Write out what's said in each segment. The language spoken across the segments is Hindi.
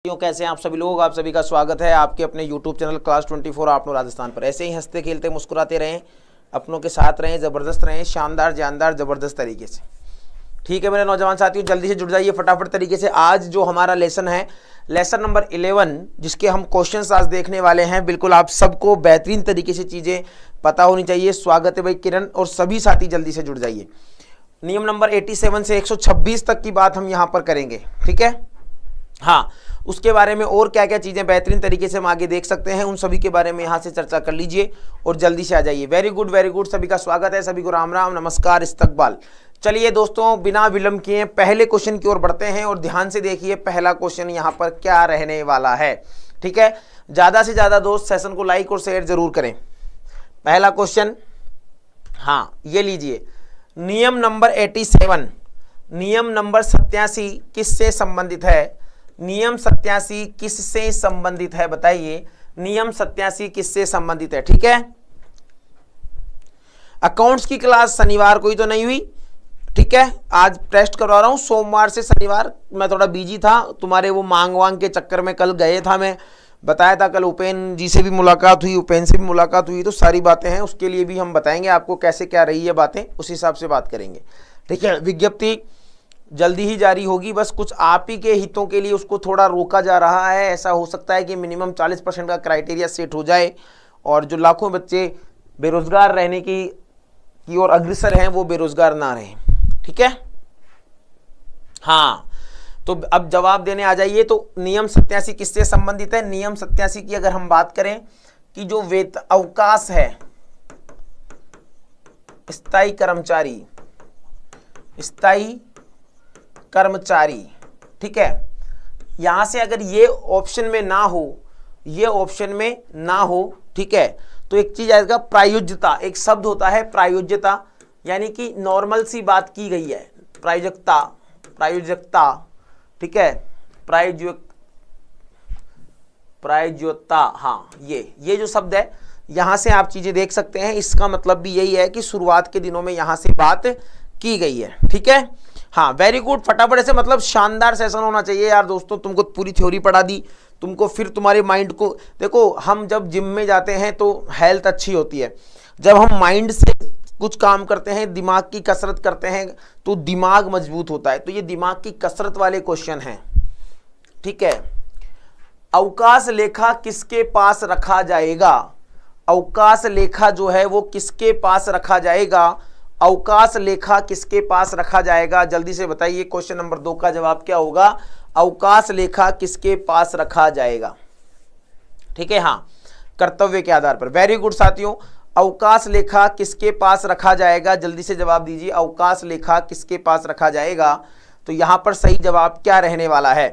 कैसे हैं आप सभी लोग। आप सभी का स्वागत है आपके अपने YouTube चैनल क्लास 24 आप राजस्थान पर। ऐसे ही हंसते खेलते मुस्कुराते रहें, अपनों के साथ रहें, ज़बरदस्त रहें, शानदार जानदार ज़बरदस्त तरीके से। ठीक है मेरे नौजवान साथियों, जल्दी से जुड़ जाइए फटाफट तरीके से। आज जो हमारा लेसन है लेसन नंबर 11, जिसके हम क्वेश्चंस आज देखने वाले हैं। बिल्कुल आप सबको बेहतरीन तरीके से चीज़ें पता होनी चाहिए। स्वागत है भाई किरण और सभी साथी, जल्दी से जुड़ जाइए। नियम नंबर 87 से 126 तक की बात हम यहाँ पर करेंगे। ठीक है, हाँ, उसके बारे में और क्या क्या चीज़ें बेहतरीन तरीके से हम आगे देख सकते हैं, उन सभी के बारे में यहाँ से चर्चा कर लीजिए और जल्दी से आ जाइए। वेरी गुड, सभी का स्वागत है, सभी को राम राम नमस्कार इस्तकबाल। चलिए दोस्तों, बिना विलंब किए पहले क्वेश्चन की ओर बढ़ते हैं और ध्यान से देखिए पहला क्वेश्चन यहाँ पर क्या रहने वाला है। ठीक है, ज़्यादा से ज़्यादा दोस्त सेशन को लाइक और शेयर जरूर करें। पहला क्वेश्चन, हाँ ये लीजिए, नियम नंबर 87, नियम नंबर 87 किससे संबंधित है? नियम 87 किससे संबंधित है बताइए। नियम 87 किससे संबंधित है? ठीक है, अकाउंट्स की क्लास शनिवार को ही तो नहीं हुई। ठीक है, आज टेस्ट करवा रहा हूं सोमवार से शनिवार। मैं थोड़ा बिजी था, तुम्हारे वो मांग वांग के चक्कर में कल गए था। मैं बताया था कल उपेन जी से भी मुलाकात हुई, उपेन से भी मुलाकात हुई, तो सारी बातें हैं, उसके लिए भी हम बताएंगे आपको कैसे क्या रही है बातें, उस हिसाब से बात करेंगे। ठीक है, विज्ञप्ति जल्दी ही जारी होगी, बस कुछ आप ही के हितों के लिए उसको थोड़ा रोका जा रहा है। ऐसा हो सकता है कि मिनिमम 40% का क्राइटेरिया सेट हो जाए और जो लाखों बच्चे बेरोजगार रहने की ओर अग्रसर हैं वो बेरोजगार ना रहें। ठीक है, हाँ, तो अब जवाब देने आ जाइए। तो नियम 87 किससे संबंधित है? नियम 87 की अगर हम बात करें कि जो वेतन अवकाश है, स्थायी कर्मचारी, स्थायी कर्मचारी, ठीक है, यहां से अगर ये ऑप्शन में ना हो, ये ऑप्शन में ना हो, ठीक है, तो एक चीज आएगा प्रायोज्यता। एक शब्द होता है प्रायोज्यता, यानी कि नॉर्मल सी बात की गई है। प्रायोजकता, प्रायोजकता, ठीक है, प्रायोज्यता, हाँ, ये जो शब्द है यहां से आप चीजें देख सकते हैं। इसका मतलब भी यही है कि शुरुआत के दिनों में यहां से बात की गई है। ठीक है, हाँ, वेरी गुड, फटाफट ऐसे, मतलब शानदार सेशन होना चाहिए यार दोस्तों। तुमको पूरी थ्योरी पढ़ा दी, तुमको फिर तुम्हारे माइंड को देखो, हम जब जिम में जाते हैं तो हेल्थ अच्छी होती है। जब हम माइंड से कुछ काम करते हैं, दिमाग की कसरत करते हैं, तो दिमाग मजबूत होता है। तो ये दिमाग की कसरत वाले क्वेश्चन हैं। ठीक है, अवकाश लेखा किसके पास रखा जाएगा? अवकाश लेखा जो है वो किसके पास रखा जाएगा? अवकाश लेखा किसके पास रखा जाएगा? जल्दी से बताइए। क्वेश्चन नंबर 2 का जवाब क्या होगा? अवकाश लेखा किसके पास रखा जाएगा? ठीक है, हाँ, कर्तव्य के आधार पर। वेरी गुड साथियों, अवकाश लेखा किसके पास रखा जाएगा? जल्दी से जवाब दीजिए, अवकाश लेखा किसके पास रखा जाएगा? तो यहां पर सही जवाब क्या रहने वाला है?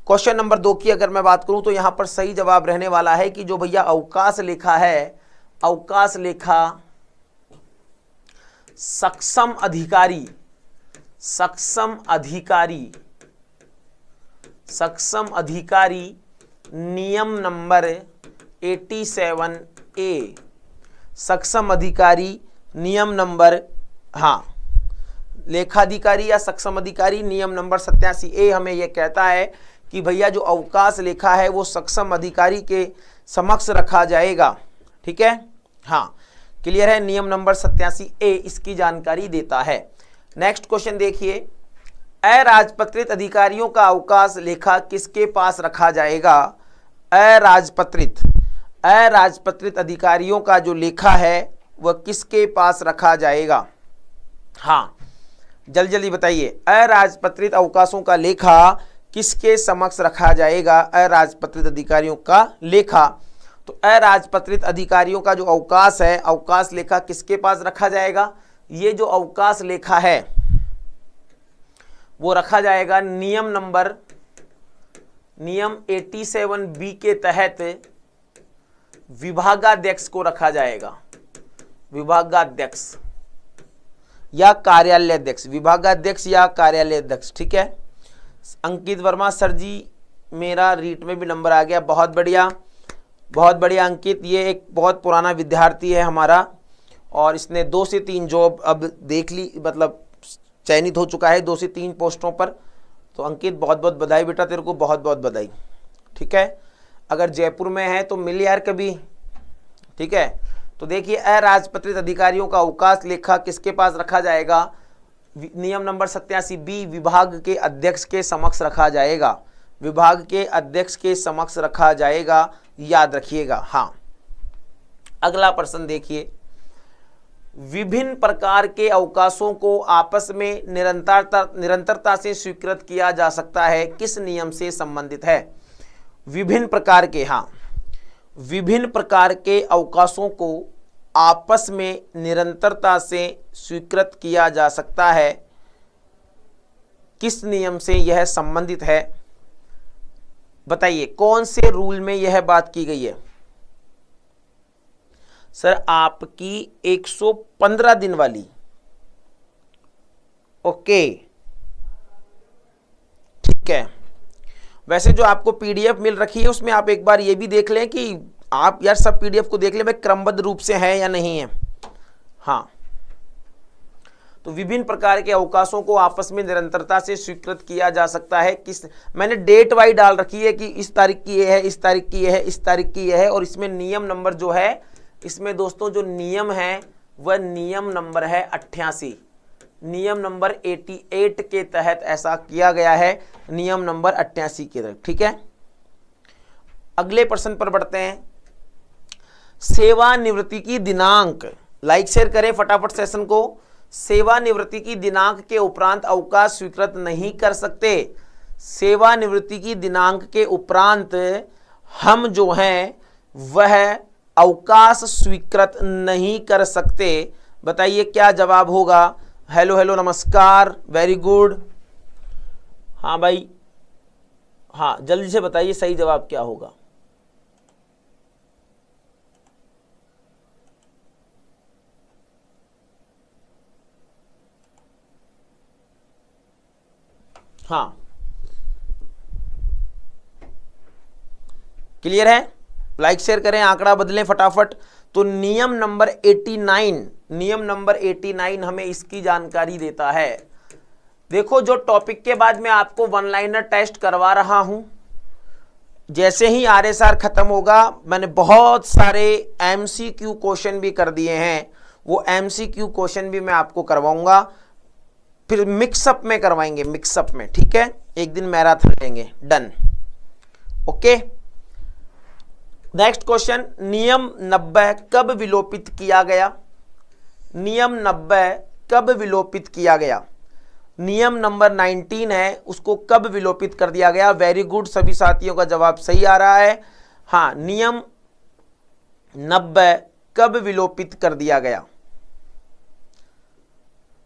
क्वेश्चन नंबर 2 की अगर मैं बात करूं तो यहां पर सही जवाब रहने वाला है कि जो भैया अवकाश लेखा है, अवकाश लेखा सक्षम अधिकारी, सक्षम अधिकारी, सक्षम अधिकारी नियम नंबर 87A, सक्षम अधिकारी नियम नंबर, हाँ, लेखाधिकारी या सक्षम अधिकारी नियम नंबर 87A हमें यह कहता है कि भैया जो अवकाश लेखा है वो सक्षम अधिकारी के समक्ष रखा जाएगा। ठीक है, हाँ, क्लियर है। नियम नंबर 87A इसकी जानकारी देता है। नेक्स्ट क्वेश्चन देखिए, अराजपत्रित अधिकारियों का अवकाश लेखा किसके पास रखा जाएगा? अराजपत्रित, अराजपत्रित अधिकारियों का जो लेखा है वह किसके पास रखा जाएगा? हाँ, जल्दी जल्दी बताइए, अराजपत्रित अवकाशों का लेखा किसके समक्ष रखा जाएगा? अराजपत्रित अधिकारियों का लेखा। तो अराजपत्रित अधिकारियों का जो अवकाश है, अवकाश लेखा किसके पास रखा जाएगा? ये जो अवकाश लेखा है वो रखा जाएगा नियम 87B के तहत विभागाध्यक्ष को रखा जाएगा। विभागाध्यक्ष या कार्यालयाध्यक्ष, विभागाध्यक्ष या कार्यालयाध्यक्ष। ठीक है, अंकित वर्मा सर जी, मेरा रीट में भी नंबर आ गया, बहुत बढ़िया, बहुत बढ़िया अंकित। ये एक बहुत पुराना विद्यार्थी है हमारा और इसने 2 से 3 जॉब अब देख ली, मतलब चयनित हो चुका है 2 से 3 पोस्टों पर। तो अंकित बहुत बहुत बधाई बेटा, तेरे को बहुत बहुत बधाई। ठीक है, अगर जयपुर में है तो मिल यार कभी, ठीक है। तो देखिए अराजपत्रित अधिकारियों का अवकाश लेखा किसके पास रखा जाएगा, नियम नंबर 87 बी, विभाग के अध्यक्ष के समक्ष रखा जाएगा, विभाग के अध्यक्ष के समक्ष रखा जाएगा, याद रखिएगा। हाँ, अगला प्रश्न देखिए, विभिन्न प्रकार के अवकाशों को आपस में निरंतरता से स्वीकृत किया जा सकता है, किस नियम से संबंधित है। विभिन्न प्रकार के, हाँ, विभिन्न प्रकार के अवकाशों को आपस में निरंतरता से स्वीकृत किया जा सकता है, किस नियम से यह संबंधित है, बताइए कौन से रूल में यह बात की गई है। सर आपकी 115 दिन वाली, ओके ठीक है। वैसे जो आपको पीडीएफ मिल रखी है उसमें आप एक बार ये भी देख लें कि आप यार सब पीडीएफ को देख लें भाई क्रमबद्ध रूप से है या नहीं है। हाँ, तो विभिन्न प्रकार के अवकाशों को आपस में निरंतरता से स्वीकृत किया जा सकता है, किस, मैंने डेट वाइज डाल रखी है कि इस तारीख की ये है, इस तारीख की ये है, इस तारीख की ये है, और इसमें नियम नंबर जो है, इसमें दोस्तों जो नियम है वह नियम नंबर है 88, नियम नंबर 88 के तहत ऐसा किया गया है, नियम नंबर 88 के तहत, ठीक है। अगले प्रश्न पर बढ़ते हैं, सेवानिवृत्ति की दिनांक, लाइक शेयर करें फटाफट सेशन को। सेवानिवृत्ति की दिनांक के उपरांत अवकाश स्वीकृत नहीं कर सकते, सेवानिवृत्ति की दिनांक के उपरांत हम जो हैं वह अवकाश स्वीकृत नहीं कर सकते, बताइए क्या जवाब होगा। हेलो हेलो नमस्कार, वेरी गुड। हाँ भाई, हाँ जल्दी से बताइए सही जवाब क्या होगा। हाँ क्लियर है, लाइक शेयर करें, आंकड़ा बदलें फटाफट। तो नियम नंबर 89, नियम नंबर 89 हमें इसकी जानकारी देता है। देखो जो टॉपिक के बाद मैं आपको वन लाइनर टेस्ट करवा रहा हूं, जैसे ही आरएसआर खत्म होगा, मैंने बहुत सारे एमसीक्यू क्वेश्चन भी कर दिए हैं, वो एमसीक्यू क्वेश्चन भी मैं आपको करवाऊंगा, फिर मिक्सअप में करवाएंगे, मिक्सअप में, ठीक है, एक दिन मैराथन लेंगे, डन, ओके। नेक्स्ट क्वेश्चन, नियम 90 कब विलोपित किया गया, नियम 90 कब विलोपित किया गया। नियम नंबर 19 है, उसको कब विलोपित कर दिया गया। वेरी गुड, सभी साथियों का जवाब सही आ रहा है। हाँ, नियम 90 कब विलोपित कर दिया गया।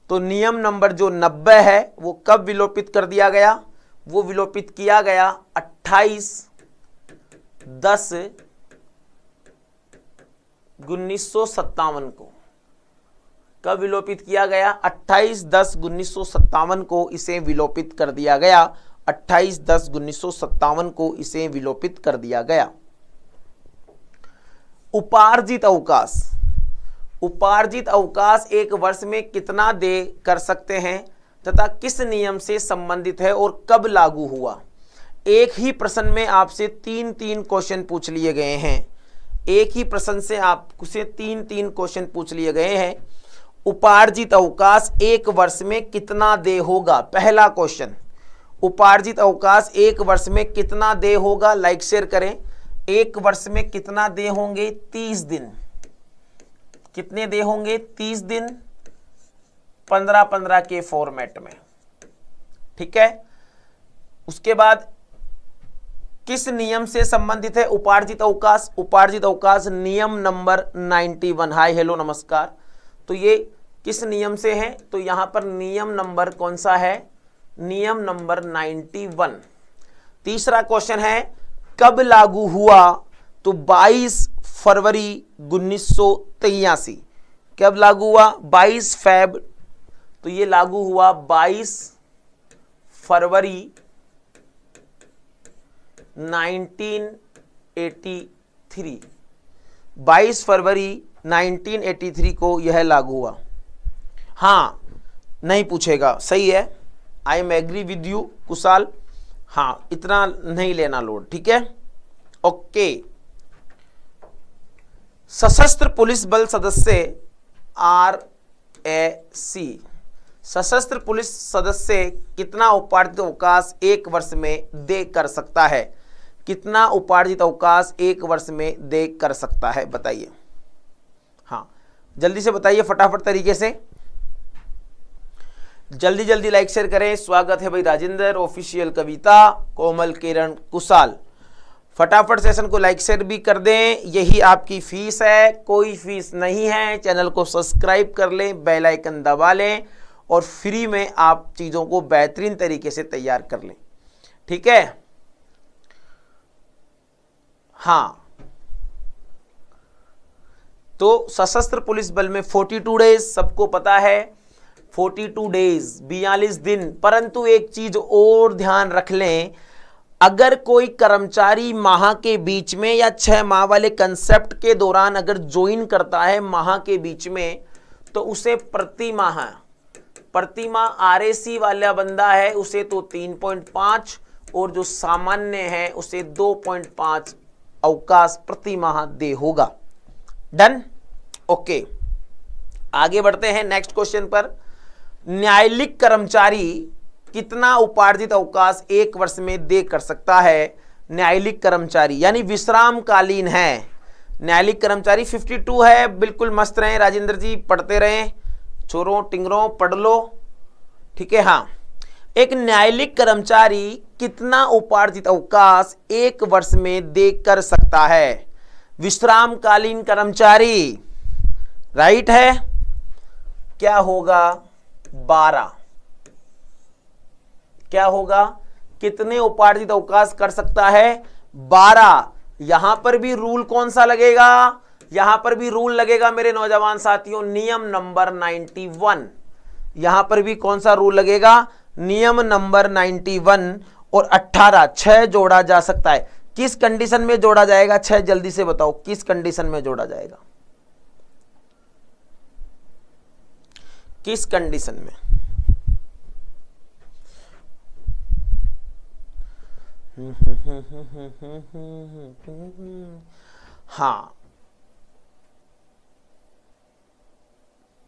तो नियम नंबर जो 90 है वो कब विलोपित कर दिया गया, वो विलोपित किया गया 28/10/1957 को। कब विलोपित किया गया, 28/10/1957 को इसे विलोपित कर दिया गया, 28/10/1957 को इसे विलोपित कर दिया गया। उपार्जित अवकाश, उपार्जित अवकाश एक वर्ष में कितना दे कर सकते हैं तथा किस नियम से संबंधित है और कब लागू हुआ। एक ही प्रश्न में आपसे 3-3 क्वेश्चन पूछ लिए गए हैं, एक ही प्रश्न से आपसे 3-3 क्वेश्चन पूछ लिए गए हैं। उपार्जित अवकाश एक वर्ष में कितना दे होगा, पहला क्वेश्चन, उपार्जित अवकाश एक वर्ष में कितना दे होगा, लाइक शेयर करें। एक वर्ष में कितना दे होंगे, 30 दिन। कितने दे होंगे, 30 दिन, 15-15 के फॉर्मेट में, ठीक है। उसके बाद किस नियम से संबंधित है उपार्जित अवकाश, उपार्जित अवकाश नियम नंबर 91। हाय हेलो नमस्कार। तो ये किस नियम से है, तो यहां पर नियम नंबर कौन सा है, नियम नंबर 91। तीसरा क्वेश्चन है कब लागू हुआ, तो 22 फरवरी 1983। कब लागू हुआ, 22 फेब, तो ये लागू हुआ 22 फरवरी 1983। 22 फरवरी 1983 को यह लागू हुआ। हाँ, नहीं पूछेगा, सही है, I am agree with you Kushal. हाँ, इतना नहीं लेना लोड, ठीक है। ओके। सशस्त्र पुलिस बल सदस्य RAC, सशस्त्र पुलिस सदस्य कितना उपार्जित अवकाश एक वर्ष में दे कर सकता है? कितना उपार्जित अवकाश एक वर्ष में दे कर सकता है, बताइए। हाँ, जल्दी से बताइए फटाफट तरीके से, जल्दी जल्दी लाइक शेयर करें। स्वागत है भाई राजेंद्र, ऑफिशियल कविता, कोमल, किरण, कुशाल। फटाफट सेशन को लाइक शेयर भी कर दें, यही आपकी फीस है, कोई फीस नहीं है। चैनल को सब्सक्राइब कर लें, बेल आइकन दबा लें और फ्री में आप चीज़ों को बेहतरीन तरीके से तैयार कर लें, ठीक है। हाँ, तो सशस्त्र पुलिस बल में 42 डेज सबको पता है, 42 डेज 42 दिन। परंतु एक चीज और ध्यान रख लें, अगर कोई कर्मचारी माह के बीच में या 6 माह वाले कंसेप्ट के दौरान अगर ज्वाइन करता है माह के बीच में, तो उसे प्रति माह RAC वाला बंदा है उसे तो 3.5 और जो सामान्य है उसे 2.5 अवकाश प्रति माह दे होगा। Done, okay. आगे बढ़ते हैं नेक्स्ट क्वेश्चन पर। न्यायालयिक कर्मचारी कितना उपार्जित अवकाश एक वर्ष में दे कर सकता है? न्यायालयिक कर्मचारी यानी विश्रामकालीन है, न्यायालयिक कर्मचारी 52 है। बिल्कुल मस्त रहे राजेंद्र जी, पढ़ते रहें, छोरों टिंगरों पढ़ लो, ठीक है। हाँ, एक न्यायालयिक कर्मचारी कितना उपार्जित अवकाश एक वर्ष में दे कर सकता है? विश्रामकालीन कर्मचारी, राइट है, क्या होगा? 12। क्या होगा? कितने उपार्जित अवकाश कर सकता है? 12। यहां पर भी रूल कौन सा लगेगा? यहां पर भी रूल लगेगा मेरे नौजवान साथियों, नियम नंबर 91। यहां पर भी कौन सा रूल लगेगा? नियम नंबर 91। और 18 6 जोड़ा जा सकता है। किस कंडीशन में जोड़ा जाएगा? 6 जल्दी से बताओ, किस कंडीशन में जोड़ा जाएगा? किस कंडीशन में? हाँ,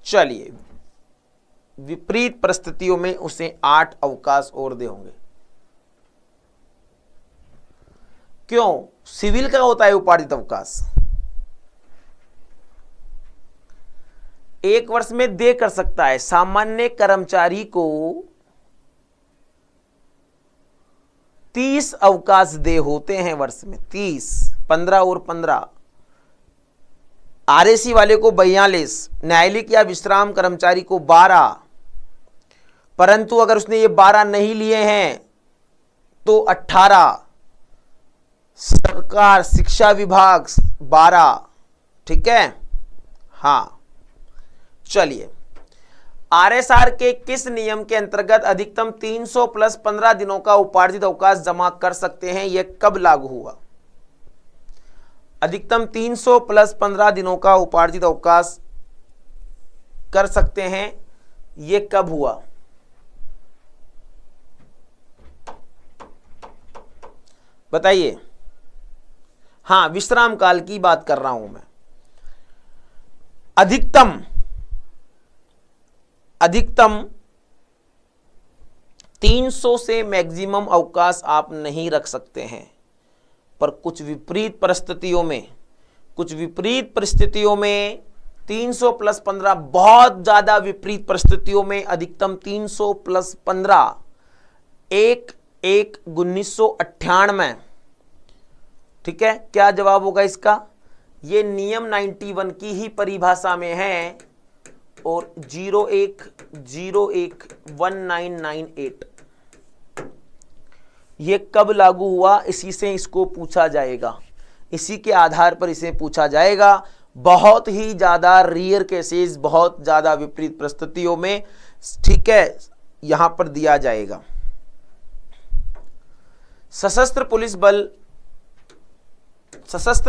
चलिए, विपरीत परिस्थितियों में उसे 8 अवकाश और दे होंगे। क्यों? सिविल का होता है उपार्जित अवकाश, एक वर्ष में दे कर सकता है। सामान्य कर्मचारी को 30 अवकाश दे होते हैं वर्ष में, 30, 15 और 15। RAC वाले को 42, न्यायालयिक या विश्राम कर्मचारी को 12। परंतु अगर उसने ये 12 नहीं लिए हैं तो 18। सरकार शिक्षा विभाग 12, ठीक है। हाँ, चलिए, RSR के किस नियम के अंतर्गत अधिकतम 300 प्लस 15 दिनों का उपार्जित अवकाश जमा कर सकते हैं? यह कब लागू हुआ? अधिकतम 300 प्लस 15 दिनों का उपार्जित अवकाश कर सकते हैं, यह कब हुआ? बताइए। हाँ, विश्राम काल की बात कर रहा हूं मैं। अधिकतम 300 से मैक्सिमम अवकाश आप नहीं रख सकते हैं, पर कुछ विपरीत परिस्थितियों में 300 प्लस 15, बहुत ज्यादा विपरीत परिस्थितियों में अधिकतम 300 प्लस 15, 1/1/1998, ठीक है। क्या जवाब होगा इसका? ये नियम 91 की ही परिभाषा में है और 01/01/1998 ये कब लागू हुआ, इसी से इसको पूछा जाएगा, इसी के आधार पर इसे पूछा जाएगा। बहुत ही ज्यादा रेयर केसेस, बहुत ज्यादा विपरीत परिस्थितियों में, ठीक है, यहां पर दिया जाएगा। सशस्त्र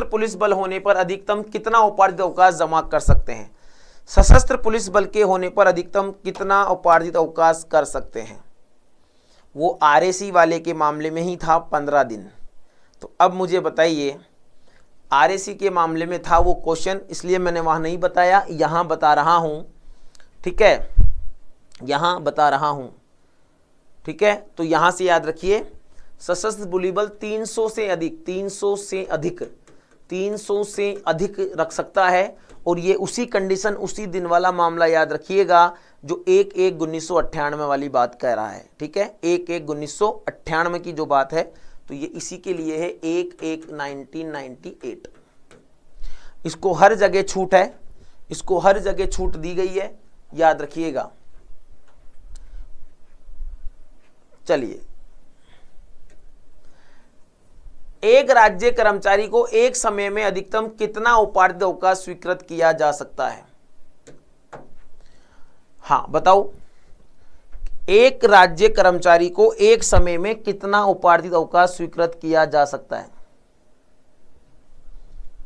पुलिस बल होने पर अधिकतम कितना उपार्जित अवकाश जमा कर सकते हैं? सशस्त्र पुलिस बल के होने पर अधिकतम कितना उपार्जित अवकाश कर सकते हैं? वो RAC वाले के मामले में ही था 15 दिन, तो अब मुझे बताइए, आरएसी के मामले में था वो क्वेश्चन, इसलिए मैंने वहां नहीं बताया, यहां बता रहा हूं, ठीक है, यहां बता रहा हूं, ठीक है। तो यहां से याद रखिए, सशस्त्र बुलीबल 300 से अधिक 300 से अधिक रख सकता है, और ये उसी कंडीशन, उसी दिन वाला मामला याद रखिएगा जो 1/1/1998 वाली बात कह रहा है, ठीक है। 1/1/1998 की जो बात है, तो ये इसी के लिए है, 1/1/1998। इसको हर जगह छूट है, इसको हर जगह छूट दी गई है, याद रखिएगा। चलिए, एक राज्य कर्मचारी को एक समय में अधिकतम कितना उपार्जित अवकाश स्वीकृत किया जा सकता है? हां बताओ, एक राज्य कर्मचारी को एक समय में कितना उपार्जित अवकाश स्वीकृत किया जा सकता है?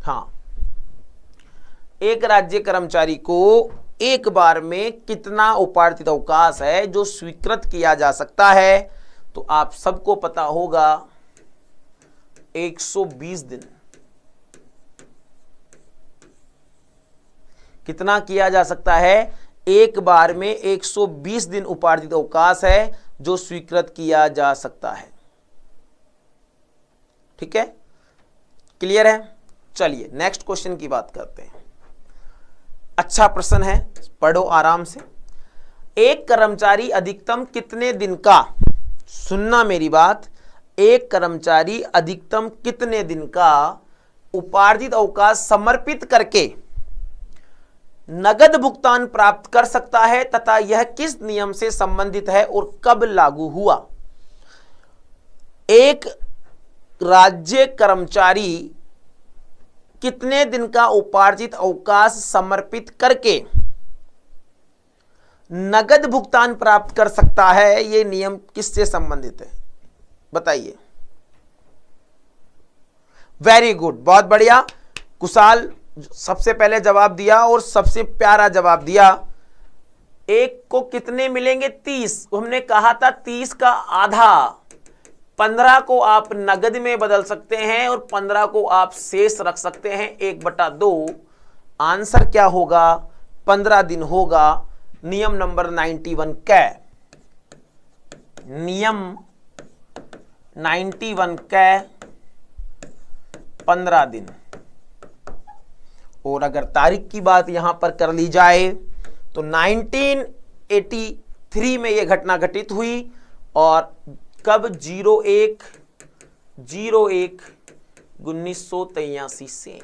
हां, एक राज्य कर्मचारी को एक बार में कितना उपार्जित अवकाश है जो स्वीकृत किया जा सकता है? तो आप सबको पता होगा 120 दिन। कितना किया जा सकता है? एक बार में 120 दिन उपार्जित अवकाश है जो स्वीकृत किया जा सकता है, ठीक है, क्लियर है। चलिए नेक्स्ट क्वेश्चन की बात करते हैं। अच्छा प्रश्न है, पढ़ो आराम से। एक कर्मचारी अधिकतम कितने दिन का, सुनना मेरी बात, एक कर्मचारी अधिकतम कितने दिन का उपार्जित अवकाश समर्पित करके नगद भुगतान प्राप्त कर सकता है तथा यह किस नियम से संबंधित है और कब लागू हुआ? एक राज्य कर्मचारी कितने दिन का उपार्जित अवकाश समर्पित करके नगद भुगतान प्राप्त कर सकता है, यह नियम किससे संबंधित है? बताइए। वेरी गुड, बहुत बढ़िया। कुशाल सबसे पहले जवाब दिया और सबसे प्यारा जवाब दिया। एक को कितने मिलेंगे? 30। हमने कहा था 30 का आधा, 15 को आप नगद में बदल सकते हैं और 15 को आप शेष रख सकते हैं 1/2। आंसर क्या होगा? 15 दिन होगा। नियम नंबर 91 कै, नियम 91 कै 15 दिन। और अगर तारीख की बात यहां पर कर ली जाए तो 1983 में यह घटना घटित हुई, और कब? 01/01/1983 से।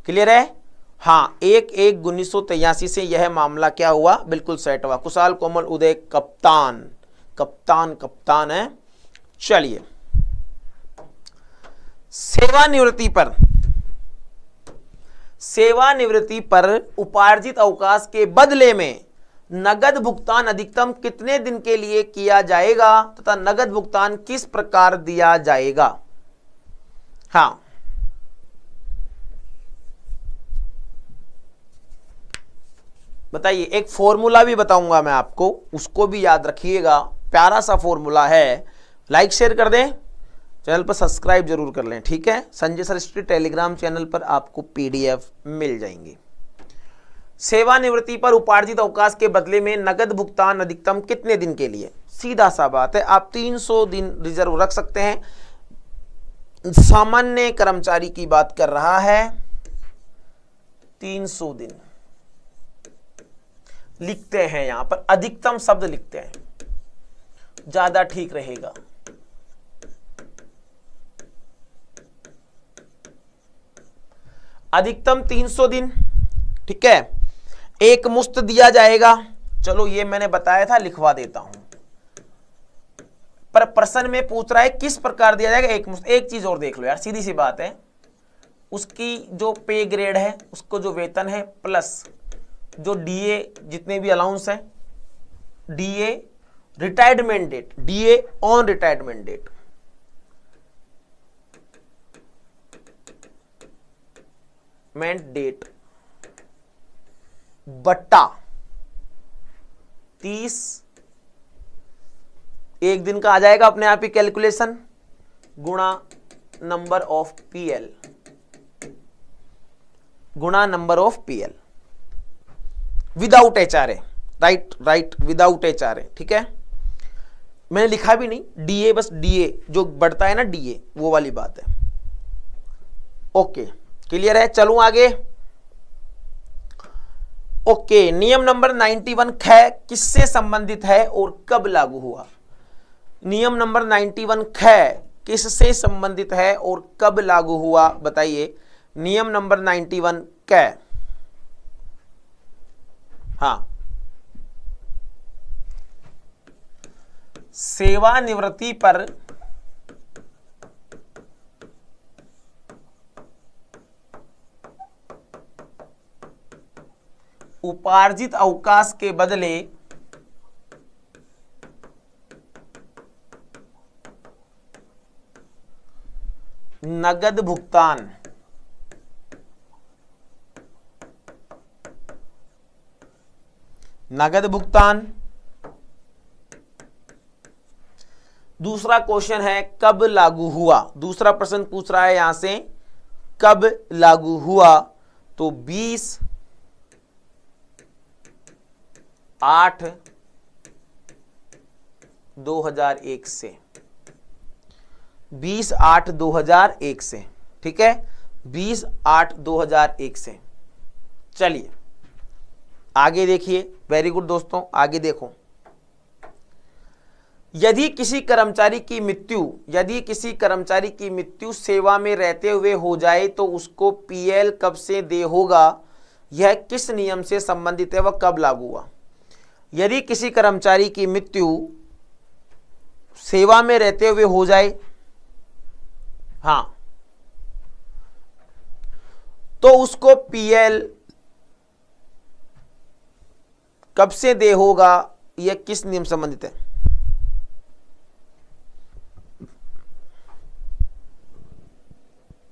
क्लियर है? हां, 1/1/1983 से यह मामला क्या हुआ? बिल्कुल सेट हुआ। कुशाल, कोमल, उदय कप्तान, कप्तान कप्तान है। चलिए, सेवानिवृत्ति पर उपार्जित अवकाश के बदले में नगद भुगतान अधिकतम कितने दिन के लिए किया जाएगा तथा नगद भुगतान किस प्रकार दिया जाएगा? हां, बताइए। एक फॉर्मूला भी बताऊंगा मैं आपको, उसको भी याद रखिएगा। प्यारा सा फॉर्मूला है। लाइक शेयर कर दें, चैनल पर सब्सक्राइब जरूर कर लें, ठीक है। Sanjay sir history Telegram channel पर आपको पीडीएफ मिल जाएंगी। सेवानिवृत्ति पर उपार्जित अवकाश के बदले में नगद भुगतान अधिकतम कितने दिन के लिए? सीधा सा बात है, आप 300 दिन रिजर्व रख सकते हैं। सामान्य कर्मचारी की बात कर रहा है, 300 दिन लिखते हैं, यहां पर अधिकतम शब्द लिखते हैं, ज्यादा ठीक रहेगा। अधिकतम 300 दिन, ठीक है। एक मुश्त दिया जाएगा, चलो ये मैंने बताया था, लिखवा देता हूं। पर प्रश्न में पूछ रहा है किस प्रकार दिया जाएगा? एक मुश्त। एक चीज और देख लो यार, सीधी सी बात है, उसकी जो पे ग्रेड है, उसको जो वेतन है, प्लस जो डीए जितने भी अलाउंस है, DA retirement date, DA on retirement date, date बट्टा 30, एक दिन का आ जाएगा अपने आप ही कैलकुलेशन। गुणा नंबर ऑफ पीएल, गुणा number of PL without HRA, right, without HRA, ठीक है। मैंने लिखा भी नहीं, डीए, बस डीए जो बढ़ता है ना, डीए, वो वाली बात है। ओके, क्लियर है। चलूं आगे। ओके, नियम नंबर 91 ख किससे संबंधित है और कब लागू हुआ? नियम नंबर 91 ख किससे संबंधित है और कब लागू हुआ? बताइए। नियम नंबर 91 क, हाँ, सेवानिवृत्ति पर उपार्जित अवकाश के बदले नगद भुगतान, नगद भुगतान। दूसरा क्वेश्चन है कब लागू हुआ? दूसरा प्रश्न पूछ रहा है यहां से कब लागू हुआ, तो 20/8/2001 से, 20/8/2001 से, ठीक है, 20/8/2001 से। चलिए आगे देखिए। वेरी गुड दोस्तों, आगे देखो। यदि किसी कर्मचारी की मृत्यु सेवा में रहते हुए हो जाए तो उसको पीएल कब से दे होगा? यह किस नियम से संबंधित है, वह कब लागू हुआ? यदि किसी कर्मचारी की मृत्यु सेवा में रहते हुए हो जाए, हाँ, तो उसको पीएल कब से दे होगा? यह किस नियम से संबंधित है?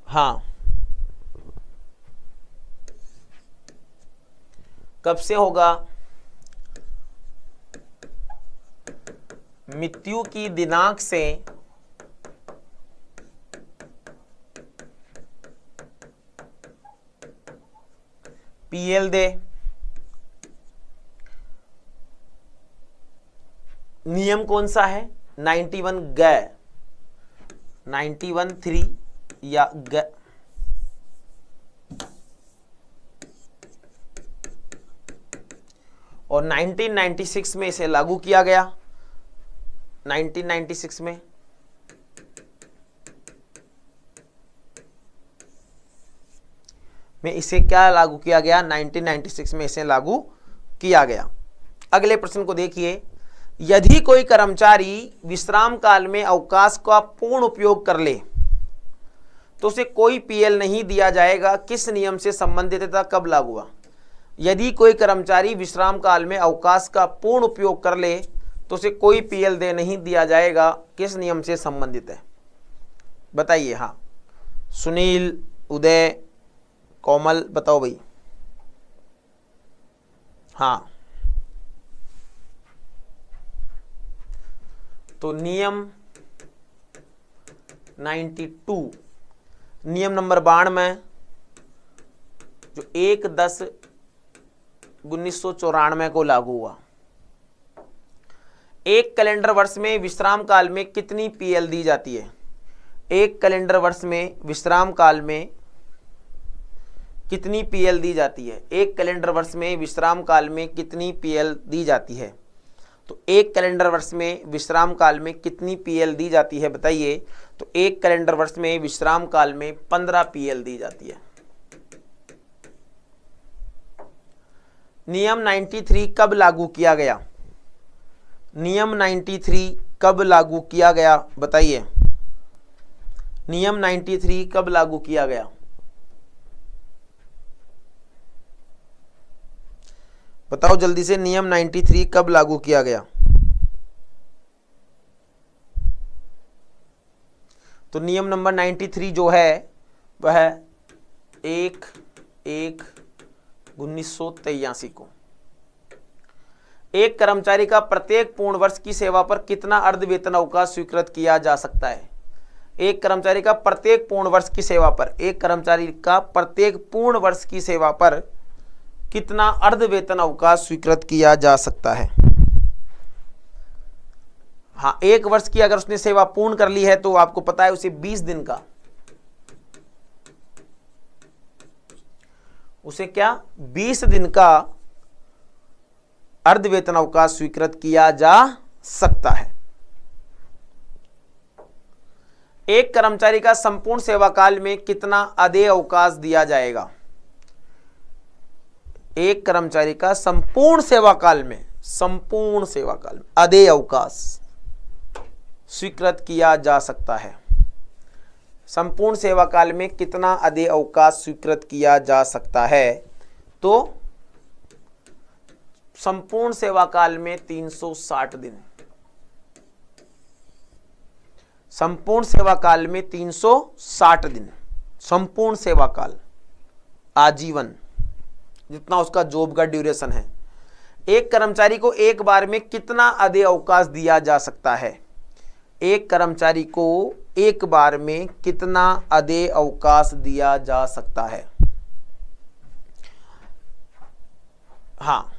हाँ, कब से होगा? मृत्यु की दिनांक से पीएल दे। नियम कौन सा है? 91 ग, 91(3) या ग, और 1996 में इसे लागू किया गया। 1996 में इसे क्या लागू किया गया? 1996 में इसे लागू किया गया। अगले प्रश्न को देखिए। यदि कोई कर्मचारी विश्राम काल में अवकाश का पूर्ण उपयोग कर ले तो उसे कोई पीएल नहीं दिया जाएगा, किस नियम से संबंधित है तथा कब लागू हुआ? यदि कोई कर्मचारी विश्राम काल में अवकाश का पूर्ण उपयोग कर ले तो उसे कोई पीएल नहीं दिया जाएगा, किस नियम से संबंधित है? बताइए। हाँ, सुनील, उदय, कोमल, बताओ भाई। हाँ, तो नियम 92, नियम नंबर 92 जो 1/10/1994 को लागू हुआ। एक कैलेंडर वर्ष में विश्राम काल में कितनी पीएल दी जाती है? एक कैलेंडर वर्ष में विश्राम काल में कितनी पीएल दी जाती है? एक कैलेंडर वर्ष में विश्राम काल में कितनी पीएल दी जाती है? तो एक कैलेंडर वर्ष में विश्राम काल में कितनी पीएल दी जाती है? बताइए। तो एक कैलेंडर वर्ष में विश्राम काल में 15 पीएल दी जाती है। नियम 93 कब लागू किया गया? नियम 93 कब लागू किया गया? बताइए। नियम 93 कब लागू किया गया? बताओ जल्दी से, नियम 93 कब लागू किया गया? तो नियम नंबर 93 जो है वह 1/1/1983 को। एक कर्मचारी का प्रत्येक पूर्ण वर्ष की सेवा पर कितना अर्ध वेतन अवकाश स्वीकृत किया जा सकता है? एक कर्मचारी का प्रत्येक पूर्ण वर्ष की सेवा पर, एक कर्मचारी का प्रत्येक पूर्ण वर्ष की सेवा पर कितना अर्ध वेतन अवकाश स्वीकृत किया जा सकता है? हाँ, एक वर्ष की अगर उसने सेवा पूर्ण कर ली है तो आपको पता है उसे 20 दिन का, उसे क्या 20 दिन का अर्ध वेतन अवकाश स्वीकृत किया जा सकता है। एक कर्मचारी का संपूर्ण सेवा काल में कितना अदेय अवकाश दिया जाएगा? एक कर्मचारी का संपूर्ण सेवा काल में अदेय अवकाश स्वीकृत किया जा सकता है। संपूर्ण सेवा काल में कितना अदेय अवकाश स्वीकृत किया जा सकता है? तो संपूर्ण सेवा काल में 360 दिन, संपूर्ण सेवा काल में 360 दिन, संपूर्ण सेवा काल, आजीवन, जितना उसका जॉब का ड्यूरेशन है। एक कर्मचारी को एक बार में कितना अदेय अवकाश दिया जा सकता है? एक कर्मचारी को एक बार में कितना अदेय अवकाश दिया जा सकता है? हाँ,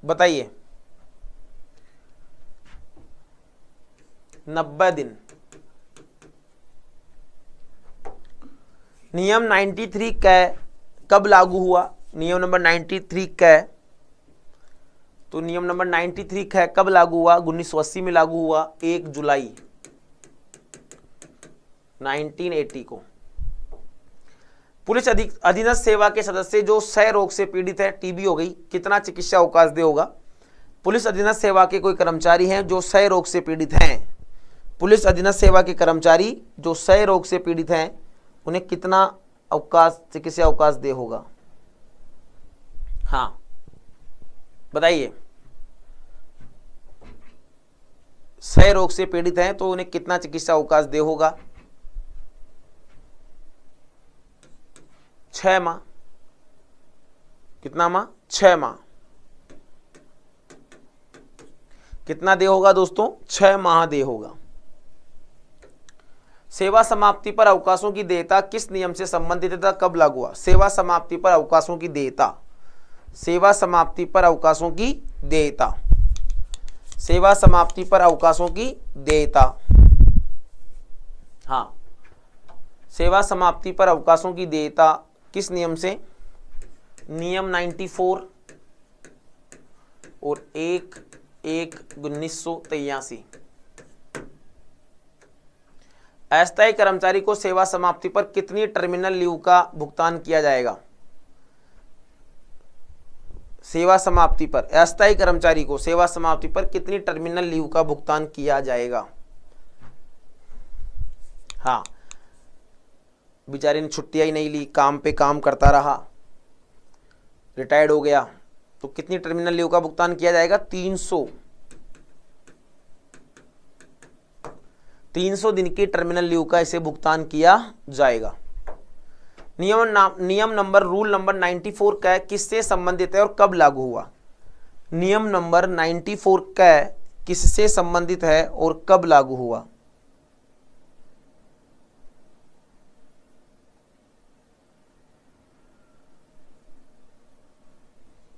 बताइए। 90 दिन। नियम 93 कै कब लागू हुआ? नियम नंबर 93 कै, तो नियम नंबर 93 कै कब लागू हुआ? 1980 में लागू हुआ, 1 जुलाई 1980 को। पुलिस अधीनस्थ सेवा के सदस्य जो क्षय रोग से पीड़ित है, टीबी हो गई, कितना चिकित्सा अवकाश दे होगा? पुलिस अधीनस्थ सेवा के कोई कर्मचारी हैं जो क्षय रोग से पीड़ित हैं, पुलिस अधीनस्थ सेवा के कर्मचारी जो क्षय रोग से पीड़ित हैं, उन्हें कितना अवकाश, चिकित्सा अवकाश दे होगा? हाँ बताइए। क्षय रोग से पीड़ित हैं तो उन्हें कितना चिकित्सा अवकाश दे होगा? 6 माह। कितना माह? 6 माह। कितना दे होगा दोस्तों? 6 माह दे होगा। सेवा समाप्ति पर अवकाशों की देयता किस नियम से संबंधित है, कब लागू हुआ? सेवा समाप्ति पर अवकाशों की देयता, सेवा समाप्ति पर अवकाशों की देयता, सेवा समाप्ति पर अवकाशों की देयता। हाँ, सेवा समाप्ति पर अवकाशों की देयता किस नियम से? नियम 94 और 1/1/1983। अस्थायी कर्मचारी को सेवा समाप्ति पर कितनी टर्मिनल लीव का भुगतान किया जाएगा? सेवा समाप्ति पर अस्थायी कर्मचारी को सेवा समाप्ति पर कितनी टर्मिनल लीव का भुगतान किया जाएगा? हाँ, बेचारे ने छुट्टियां ही नहीं ली, काम पे काम करता रहा, रिटायर्ड हो गया, तो कितनी टर्मिनल लीव का भुगतान किया जाएगा? 300 दिन की टर्मिनल लीव का इसे भुगतान किया जाएगा। नियम नंबर रूल नंबर 94 कै किससे संबंधित है और कब लागू हुआ? नियम नंबर 94 कै किससे संबंधित है और कब लागू हुआ?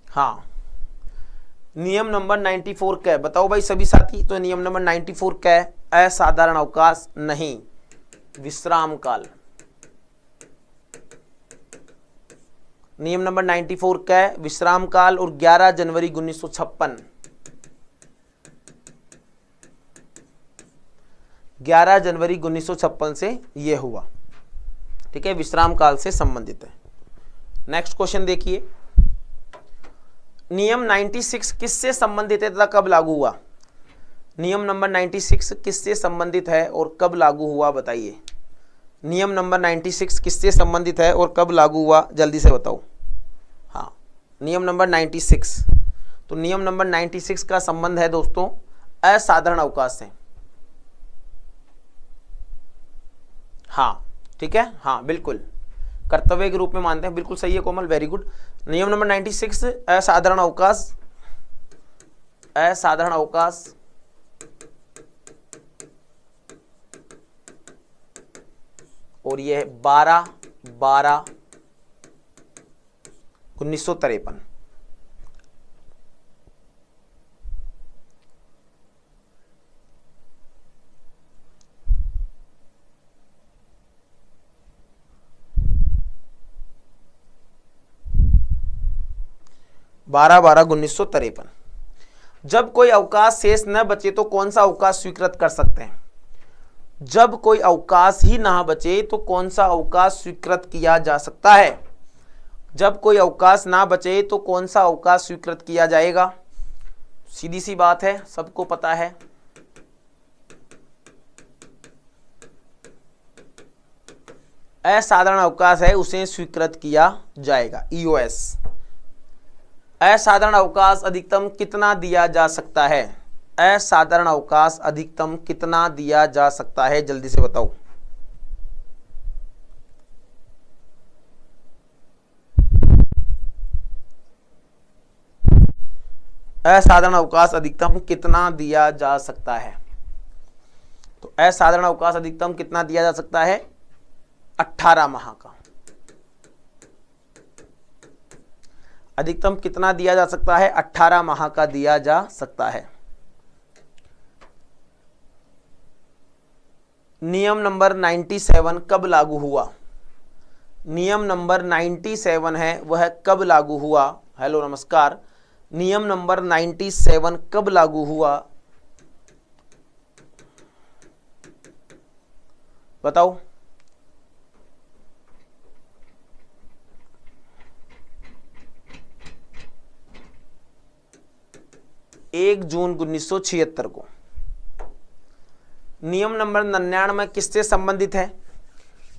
हाँ, नियम नंबर 94 कै, बताओ भाई सभी साथी। तो नियम नंबर 94 कै असाधारण अवकाश नहीं, विश्राम काल। नियम नंबर 94 कै विश्राम काल और 11 जनवरी 1956, 11 जनवरी 1956 से यह हुआ। ठीक है, विश्राम काल से संबंधित है। नेक्स्ट क्वेश्चन देखिए, नियम 96 किससे संबंधित है तथा कब लागू हुआ? नियम नंबर 96 किससे संबंधित है और कब लागू हुआ, बताइए। नियम नंबर 96 किससे संबंधित है और कब लागू हुआ, जल्दी से बताओ। हाँ, नियम नंबर 96, तो नियम नंबर 96 का संबंध है दोस्तों असाधारण अवकाश से। हाँ ठीक है, हाँ बिल्कुल कर्तव्य के रूप में मानते हैं, बिल्कुल सही है कोमल, वेरी गुड। नियम नंबर 96 असाधारण अवकाश, असाधारण अवकाश और ये है 12/12/1953। बारह 1953। जब कोई अवकाश शेष न बचे तो कौन सा अवकाश स्वीकृत कर सकते हैं? जब कोई अवकाश ही ना बचे तो कौन सा अवकाश स्वीकृत किया जा सकता है? जब कोई अवकाश ना बचे तो कौन सा अवकाश स्वीकृत किया जाएगा? सीधी सी बात है, सबको पता है। असाधारण अवकाश है उसे स्वीकृत किया जाएगा, EOS। असाधारण अवकाश अधिकतम कितना दिया जा सकता है? असाधारण अवकाश अधिकतम कितना दिया जा सकता है, जल्दी से बताओ। असाधारण अवकाश अधिकतम कितना दिया जा सकता है? तो असाधारण अवकाश अधिकतम कितना दिया जा सकता है? 18 माह का। अधिकतम कितना दिया जा सकता है? 18 माह का दिया जा सकता है। नियम नंबर 97 कब लागू हुआ? नियम नंबर 97 है वह कब लागू हुआ? हेलो नमस्कार, नियम नंबर 97 कब लागू हुआ? बताओ। एक जून 1976 को। नियम नंबर 99 किससे संबंधित है?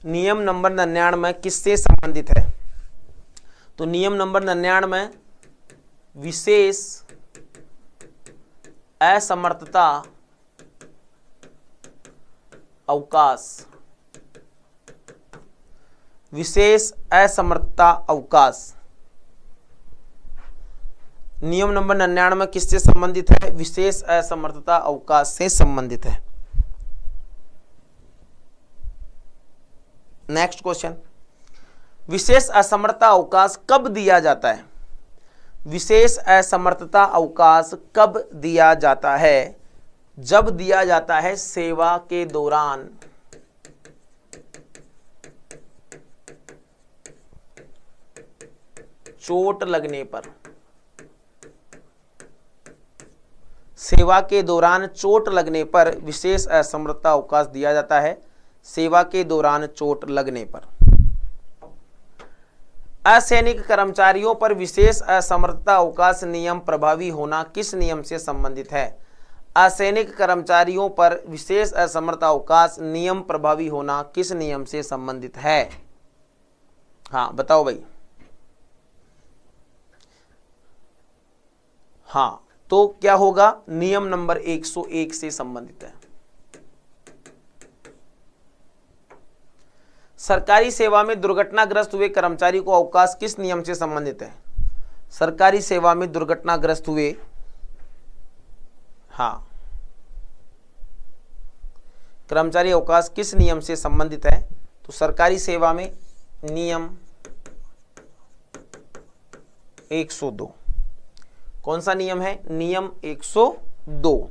नियम नंबर 99 किससे संबंधित है? तो नियम नंबर 99 विशेष असमर्थता अवकाश, विशेष असमर्थता अवकाश। नियम नंबर 99 किससे संबंधित है? विशेष असमर्थता अवकाश से संबंधित है। नेक्स्ट क्वेश्चन, विशेष असमर्थता अवकाश कब दिया जाता है? विशेष असमर्थता अवकाश कब दिया जाता है? जब दिया जाता है सेवा के दौरान, चोट लगने पर। सेवा के दौरान चोट लगने पर विशेष असमर्थता अवकाश दिया जाता है। सेवा के दौरान चोट लगने पर। असैनिक कर्मचारियों पर विशेष असमर्थता अवकाश नियम प्रभावी होना किस नियम से संबंधित है? असैनिक कर्मचारियों पर विशेष असमर्थता अवकाश नियम प्रभावी होना किस नियम से संबंधित है? हाँ बताओ भाई। हाँ तो क्या होगा? नियम नंबर 101 से संबंधित है। सरकारी सेवा में दुर्घटनाग्रस्त हुए कर्मचारी को अवकाश किस नियम से संबंधित है? सरकारी सेवा में दुर्घटनाग्रस्त हुए, हाँ, कर्मचारी अवकाश किस नियम से संबंधित है? तो सरकारी सेवा में नियम 102। कौन सा नियम है? नियम 102।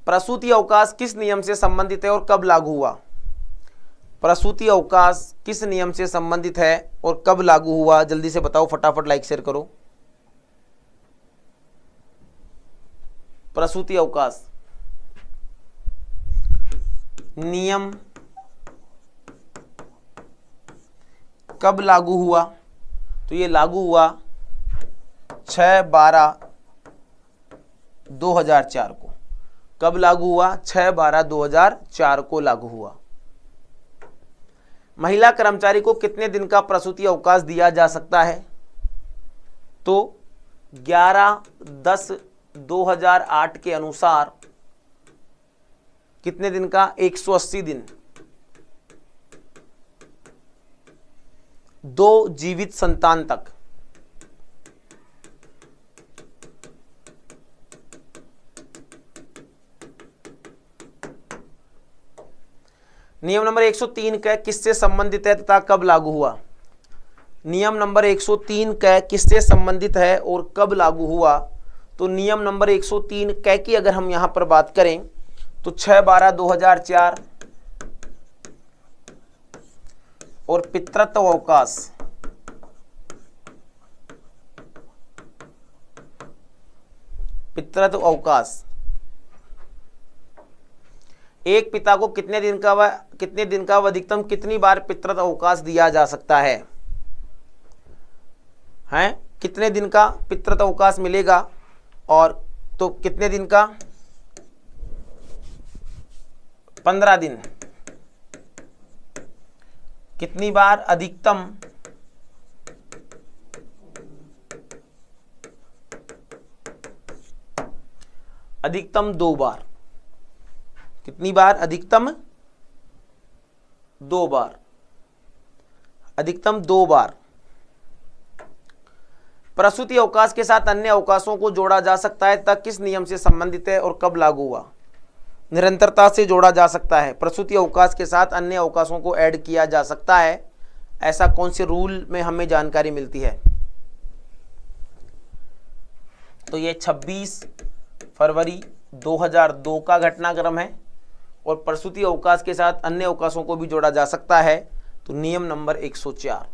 प्रसूति अवकाश किस नियम से संबंधित है और कब लागू हुआ? प्रसूति अवकाश किस नियम से संबंधित है और कब लागू हुआ? जल्दी से बताओ, फटाफट लाइक शेयर करो। प्रसूति अवकाश नियम कब लागू हुआ? तो ये लागू हुआ 6/12/2004 को। कब लागू हुआ? 6/12/2004 को लागू हुआ। महिला कर्मचारी को कितने दिन का प्रसूति अवकाश दिया जा सकता है? तो 11/10/2008 के अनुसार कितने दिन का? 180 दिन। 2 जीवित संतान तक। नियम नंबर 103 का किससे संबंधित है तथा कब लागू हुआ? नियम नंबर 103 क किससे संबंधित है और कब लागू हुआ? तो नियम नंबर 103 क की अगर हम यहां पर बात करें तो 6/12/2004 और पितृत्व अवकाश, पितृत्व अवकाश, एक पिता को कितने दिन का व अधिकतम कितनी बार पितृत्व अवकाश दिया जा सकता है? हैं कितने दिन का पितृत्व अवकाश मिलेगा? और तो कितने दिन का? 15 दिन। कितनी बार? अधिकतम 2 बार। कितनी बार? अधिकतम 2 बार। अधिकतम 2 बार। प्रसूति अवकाश के साथ अन्य अवकाशों को जोड़ा जा सकता है तब किस नियम से संबंधित है और कब लागू हुआ? निरंतरता से जोड़ा जा सकता है। प्रसूति अवकाश के साथ अन्य अवकाशों को ऐड किया जा सकता है, ऐसा कौन से रूल में हमें जानकारी मिलती है? तो ये 26 फरवरी 2002 का घटनाक्रम है और प्रसूति अवकाश के साथ अन्य अवकाशों को भी जोड़ा जा सकता है, तो नियम नंबर 104।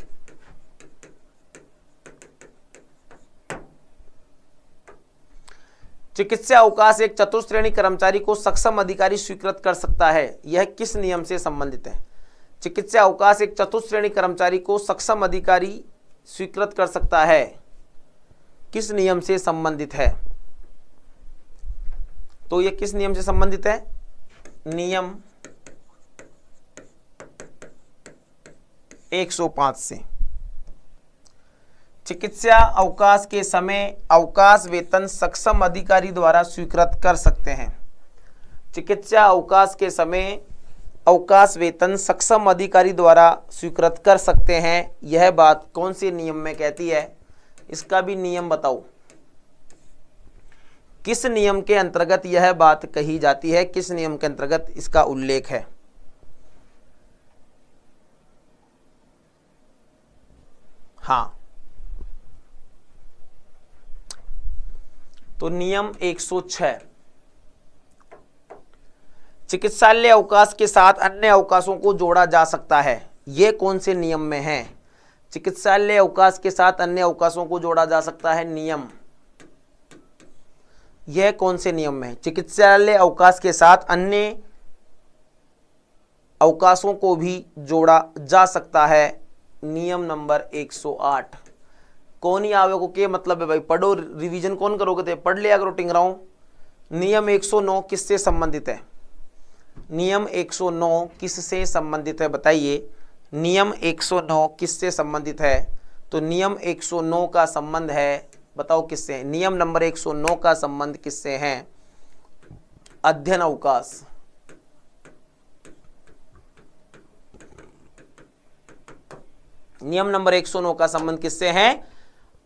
चिकित्सा अवकाश एक चतुश्रेणी कर्मचारी को सक्षम अधिकारी स्वीकृत कर सकता है, यह किस नियम से संबंधित है? चिकित्सा अवकाश एक चतुश्रेणी कर्मचारी को सक्षम अधिकारी स्वीकृत कर सकता है, किस नियम से संबंधित है? तो यह किस नियम से संबंधित है? नियम 105 से। चिकित्सा अवकाश के समय अवकाश वेतन सक्षम अधिकारी द्वारा स्वीकृत कर सकते हैं। चिकित्सा अवकाश के समय अवकाश वेतन सक्षम अधिकारी द्वारा स्वीकृत कर सकते हैं, यह बात कौन से नियम में कहती है? इसका भी नियम बताओ। किस नियम के अंतर्गत यह बात कही जाती है? किस नियम के अंतर्गत इसका उल्लेख है? हाँ, तो नियम 106। चिकित्सालय अवकाश के साथ अन्य अवकाशों को जोड़ा जा सकता है, ये कौन से नियम में है? चिकित्सालय अवकाश के साथ अन्य अवकाशों को जोड़ा जा सकता है, नियम, यह कौन से नियम में है? चिकित्सालय अवकाश के साथ अन्य अवकाशों को भी जोड़ा जा सकता है, नियम नंबर 108। कौन ही आवको के मतलब है भाई? पढ़ो, रिवीजन कौन करोगे? थे पढ़ लिया करो टिंगराओं। नियम 109 किससे संबंधित है? नियम 109 किससे संबंधित है बताइए? नियम 109 किससे संबंधित है? तो नियम 109 का संबंध है, बताओ किससे? नियम नंबर 109 का संबंध किससे है? अध्ययन अवकाश। नियम नंबर 109 का संबंध किससे है?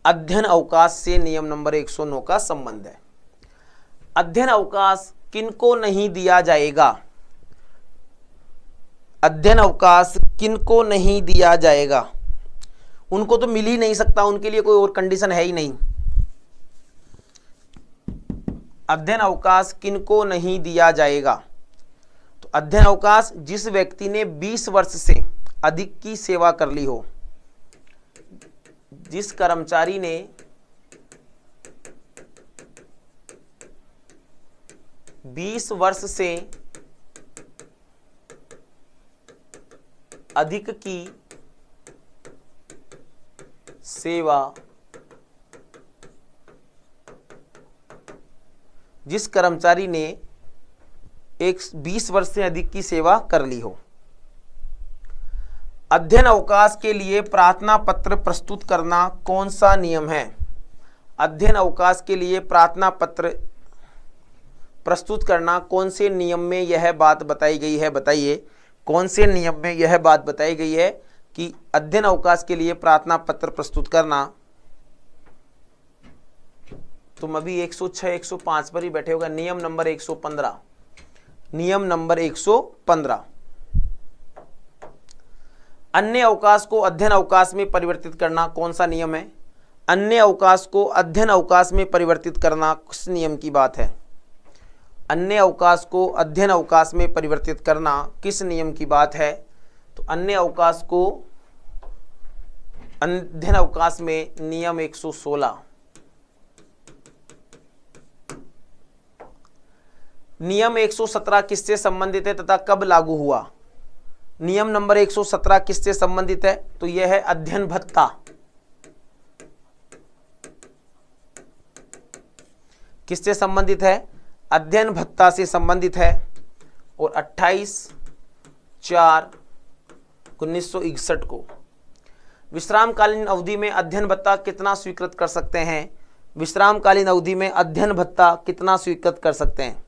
अध्ययन अवकाश से नियम नंबर 109 का संबंध है। अध्ययन अवकाश किनको नहीं दिया जाएगा? अध्ययन अवकाश किनको नहीं दिया जाएगा? उनको तो मिल ही नहीं सकता, उनके लिए कोई और कंडीशन है ही नहीं। अध्ययन अवकाश किनको नहीं दिया जाएगा? तो अध्ययन अवकाश जिस व्यक्ति ने 20 वर्ष से अधिक की सेवा कर ली हो, जिस कर्मचारी ने 20 वर्ष से अधिक की सेवा, जिस कर्मचारी ने 20 वर्ष से अधिक की सेवा कर ली हो। अध्ययन अवकाश के लिए प्रार्थना पत्र प्रस्तुत करना कौन सा नियम है? अध्ययन अवकाश के लिए प्रार्थना पत्र प्रस्तुत करना कौन से नियम में यह बात बताई गई है? बताइए कौन से नियम में यह बात बताई गई है कि अध्ययन अवकाश के लिए प्रार्थना पत्र प्रस्तुत करना? तुम अभी 106 105 पर ही बैठे होगा। नियम नंबर 115, नियम नंबर 115। अन्य अवकाश को अध्ययन अवकाश में परिवर्तित करना कौन सा नियम है? अन्य अवकाश को अध्ययन अवकाश में परिवर्तित करना किस नियम की बात है? अन्य अवकाश को अध्ययन अवकाश में परिवर्तित करना किस नियम की बात है? तो अन्य अवकाश को अध्ययन अवकाश में नियम 116। नियम 117 किससे संबंधित है तथा कब लागू हुआ? नियम नंबर 117 किससे संबंधित है? तो यह है अध्ययन भत्ता। किससे संबंधित है? अध्ययन भत्ता से संबंधित है। और 28/4/1961 को विश्रामकालीन अवधि में अध्ययन भत्ता कितना स्वीकृत कर सकते हैं? विश्रामकालीन अवधि में अध्ययन भत्ता कितना स्वीकृत कर सकते हैं?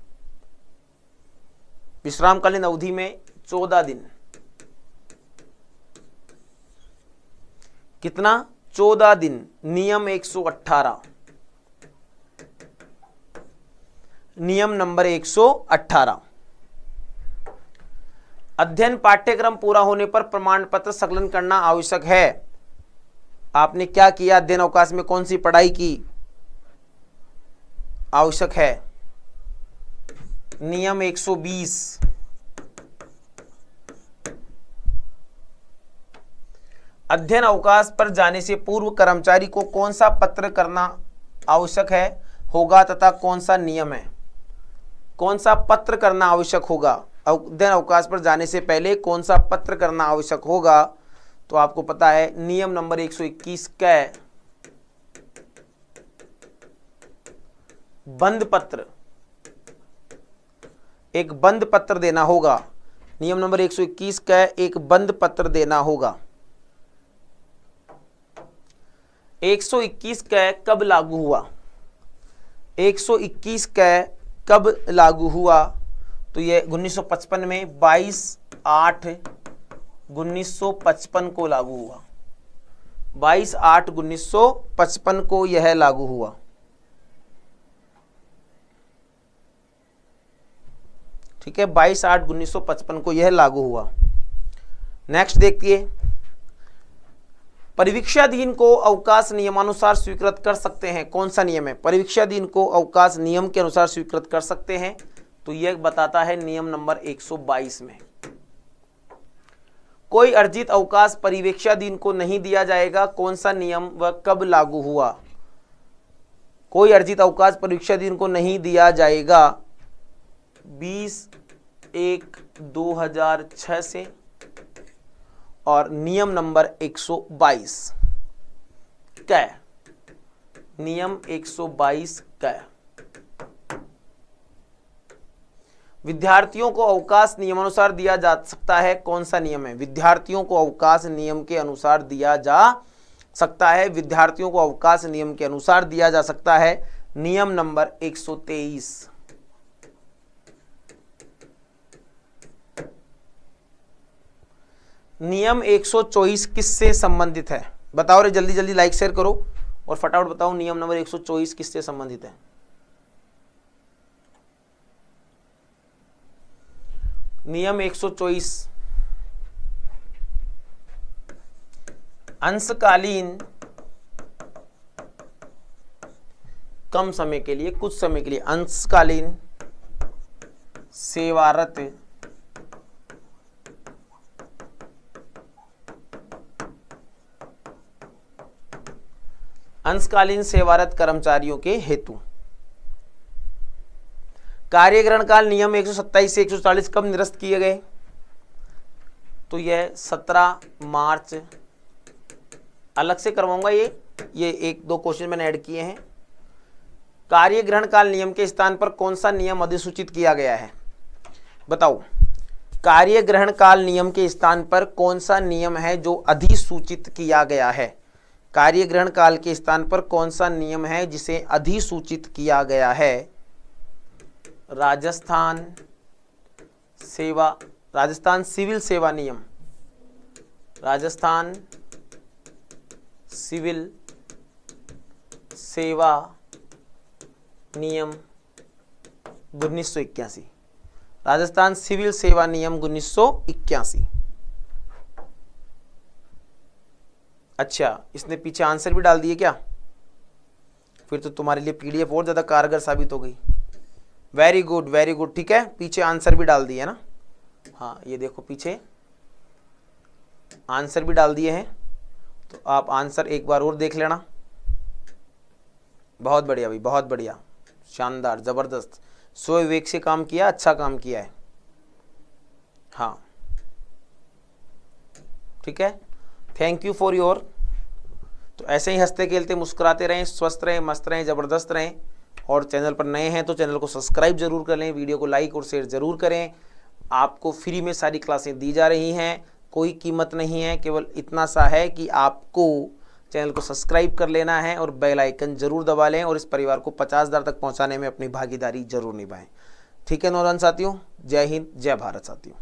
विश्रामकालीन अवधि में 14 दिन। कितना? 14 दिन। नियम 118, नियम नंबर 118। अध्ययन पाठ्यक्रम पूरा होने पर प्रमाण पत्र संकलन करना आवश्यक है। आपने क्या किया? अध्ययन अवकाश में कौन सी पढ़ाई की? आवश्यक है नियम 120। अध्ययन अवकाश पर जाने से पूर्व कर्मचारी को कौन सा पत्र करना आवश्यक है होगा तथा कौन सा नियम है? कौन सा पत्र करना आवश्यक होगा? अध्ययन अवकाश पर जाने से पहले कौन सा पत्र करना आवश्यक होगा? तो आपको पता है नियम नंबर 121 कै बंद पत्र, एक बंद पत्र देना होगा। नियम नंबर 121 कै एक बंद पत्र देना होगा। 121 कै कब लागू हुआ? 121 कै कब लागू हुआ? तो ये 1955 में 22/8/1955 को लागू हुआ। 22/8/1955 को यह लागू हुआ। ठीक है, 22/8/1955 को यह लागू हुआ। नेक्स्ट देखिए, परिवीक्षाधीन को अवकाश नियमानुसार स्वीकृत कर सकते हैं। कौन सा नियम है? परिवीक्षाधीन को अवकाश नियम के अनुसार स्वीकृत कर सकते हैं। तो यह बताता है नियम नंबर 122 में। कोई अर्जित अवकाश परिवीक्षाधीन को नहीं दिया जाएगा। कौन सा नियम व कब लागू हुआ? कोई अर्जित अवकाश परिवीक्षाधीन को नहीं दिया जाएगा 20/1/2006 से। और नियम नंबर 122 कै, नियम 122 कै विद्यार्थियों को अवकाश नियमानुसार दिया जा सकता है। कौन सा नियम है? विद्यार्थियों को अवकाश नियम के अनुसार दिया जा सकता है। विद्यार्थियों को अवकाश नियम के अनुसार दिया जा सकता है। नियम नंबर 123। नियम 124 किससे संबंधित है? बताओ रे, जल्दी जल्दी लाइक शेयर करो और फटाफट बताओ नियम नंबर 124 किससे संबंधित है? नियम 124 अंशकालीन कम समय के लिए, कुछ समय के लिए अंशकालीन सेवारत अंशकालीन सेवारत कर्मचारियों के हेतु। कार्यग्रहण काल नियम 127 से 140 कब निरस्त किए गए? तो यह 17 मार्च। अलग से करवाऊंगा ये एक दो क्वेश्चन मैंने ऐड किए हैं। कार्यग्रहण काल नियम के स्थान पर कौन सा नियम अधिसूचित किया गया है? बताओ, कार्यग्रहण काल नियम के स्थान पर कौन सा नियम है जो अधिसूचित किया गया है? कार्यग्रहण काल के स्थान पर कौन सा नियम है जिसे अधिसूचित किया गया है? राजस्थान सिविल सेवा नियम, राजस्थान सिविल सेवा नियम 1981, राजस्थान सिविल सेवा नियम 1981। अच्छा, इसने पीछे आंसर भी डाल दिए क्या? फिर तो तुम्हारे लिए पीडीएफ और ज्यादा कारगर साबित हो गई। वेरी गुड वेरी गुड, ठीक है, पीछे आंसर भी डाल दिए है ना। हाँ, ये देखो पीछे आंसर भी डाल दिए हैं, तो आप आंसर एक बार और देख लेना। बहुत बढ़िया भाई, बहुत बढ़िया, शानदार, जबरदस्त, स्वविवेक से काम किया, अच्छा काम किया है। हाँ ठीक है, थैंक यू फॉर योर। तो ऐसे ही हंसते खेलते मुस्कुराते रहें, स्वस्थ रहें, मस्त रहें, जबरदस्त रहें। और चैनल पर नए हैं तो चैनल को सब्सक्राइब जरूर कर लें, वीडियो को लाइक और शेयर जरूर करें। आपको फ्री में सारी क्लासें दी जा रही हैं, कोई कीमत नहीं है, केवल इतना सा है कि आपको चैनल को सब्सक्राइब कर लेना है और बेल आइकन जरूर दबा लें और इस परिवार को 50,000 तक पहुंचाने में अपनी भागीदारी जरूर निभाएं। ठीक है नौजवान साथियों, जय हिंद, जय भारत साथियों।